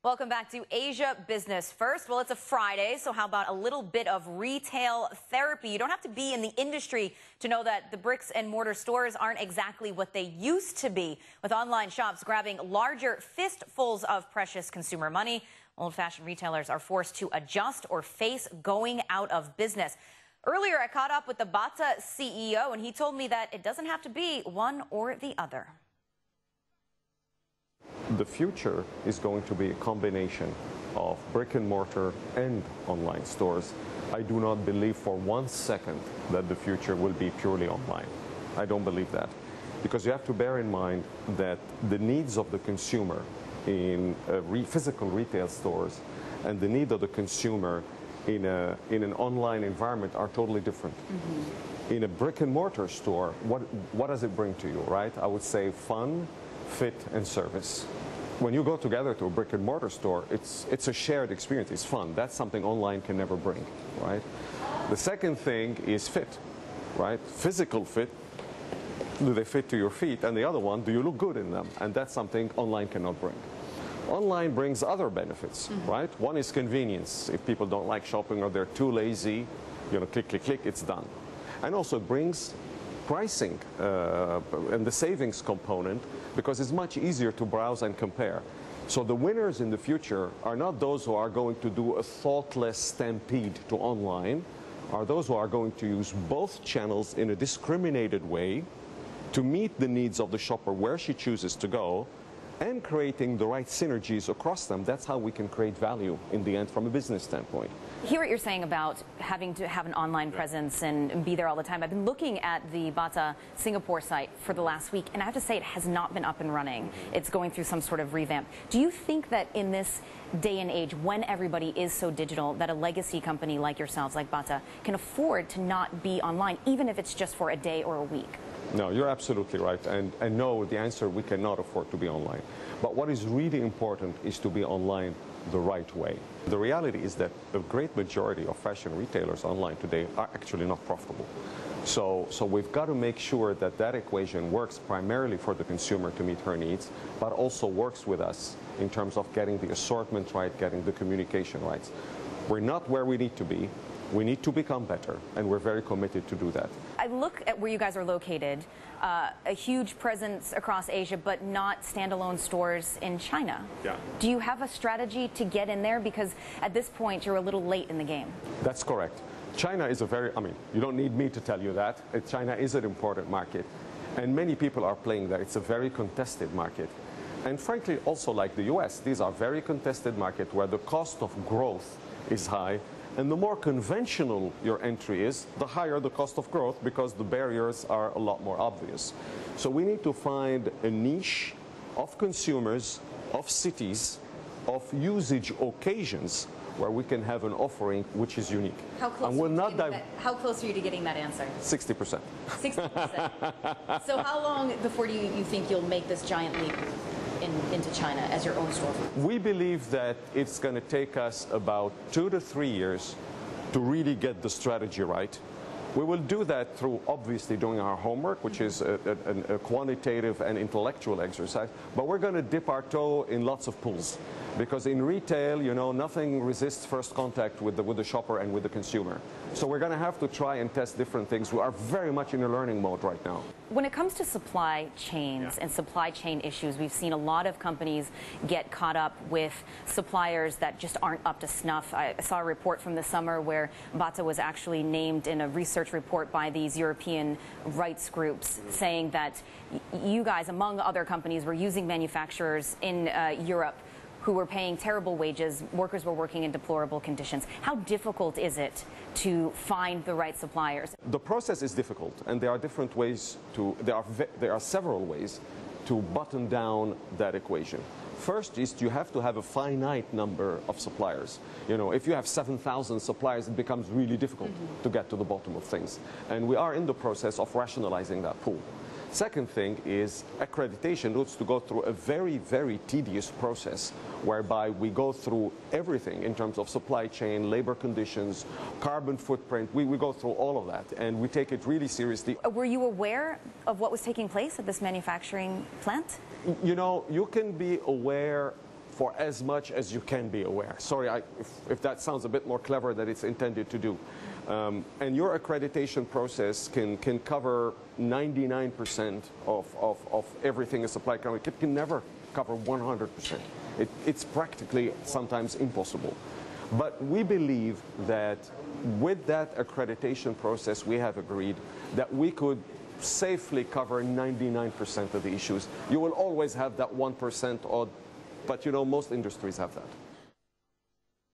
Welcome back to Asia Business First. Well, it's a Friday, so how about a little bit of retail therapy? You don't have to be in the industry to know that the bricks and mortar stores aren't exactly what they used to be. With online shops grabbing larger fistfuls of precious consumer money, old-fashioned retailers are forced to adjust or face going out of business. Earlier, I caught up with the Bata CEO, and he told me that it doesn't have to be one or the other. The future is going to be a combination of brick and mortar and online stores. I do not believe for 1 second that the future will be purely online. I don't believe that, because you have to bear in mind that the needs of the consumer in physical retail stores and the need of the consumer in an online environment are totally different. In a brick and mortar store, what does it bring to you, right? I would say fun, fit, and service. When you go together to a brick and mortar store, it's a shared experience. It's fun. That's something online can never bring, right? The second thing is fit, right? Physical fit. Do they fit to your feet? And the other one, do you look good in them? And that's something online cannot bring. Online brings other benefits, right? One is convenience. If people don't like shopping or they're too lazy, you know, click, click, click, it's done. And also it brings pricing and the savings component, because it's much easier to browse and compare. So the winners in the future are not those who are going to do a thoughtless stampede to online, are those who are going to use both channels in a discriminated way to meet the needs of the shopper where she chooses to go, and creating the right synergies across them. That's how we can create value in the end from a business standpoint. Hear what you're saying about having to have an online presence and be there all the time. I've been looking at the Bata Singapore site for the last week, and I have to say it has not been up and running. It's going through some sort of revamp. Do you think that in this day and age, when everybody is so digital, that a legacy company like yourselves, like Bata, can afford to not be online, even if it's just for a day or a week? No, you're absolutely right. And no, the answer, we cannot afford to be online. But what is really important is to be online the right way. The reality is that the great majority of fashion retailers online today are actually not profitable. So we've got to make sure that that equation works primarily for the consumer to meet her needs, but also works with us in terms of getting the assortment right, getting the communication right. We're not where we need to be. We need to become better, and we're very committed to do that. I look at where you guys are located, a huge presence across Asia, but not standalone stores in China. Yeah. Do you have a strategy to get in there? Because at this point, you're a little late in the game. That's correct. China is a very, you don't need me to tell you that. China is an important market, and many people are playing there. It's a very contested market. And frankly, also like the US, these are very contested markets where the cost of growth is high. And the more conventional your entry is, the higher the cost of growth, because the barriers are a lot more obvious. So we need to find a niche of consumers, of cities, of usage occasions where we can have an offering which is unique. How close, how close are you to getting that answer? 60%. 60%. So how long before do you think you'll make this giant leap into China as your own storefront? We believe that it's going to take us about 2 to 3 years to really get the strategy right. We will do that through obviously doing our homework, which is a quantitative and intellectual exercise, but we're going to dip our toe in lots of pools. Because in retail, you know, nothing resists first contact with the shopper and with the consumer. So we're going to have to try and test different things. We are very much in a learning mode right now. When it comes to supply chains and supply chain issues, we've seen a lot of companies get caught up with suppliers that just aren't up to snuff. I saw a report from the summer where Bata was actually named in a research report by these European rights groups, saying that you guys, among other companies, were using manufacturers in Europe who were paying terrible wages. Workers were working in deplorable conditions. How difficult is it to find the right suppliers? The process is difficult, and there are different ways there are several ways to button down that equation. First is you have to have a finite number of suppliers. You know, if you have 7,000 suppliers, it becomes really difficult to get to the bottom of things. And we are in the process of rationalizing that pool. Second thing is accreditation needs to go through a very, very tedious process whereby we go through everything in terms of supply chain, labor conditions, carbon footprint. We go through all of that, and we take it really seriously. Were you aware of what was taking place at this manufacturing plant? You know, you can be aware for as much as you can be aware. Sorry if that sounds a bit more clever than it's intended to do. And your accreditation process can cover 99% of everything a supply company. It can never cover 100%. It's practically sometimes impossible. But we believe that with that accreditation process, we have agreed that we could safely cover 99% of the issues. You will always have that 1% odd, but you know, most industries have that.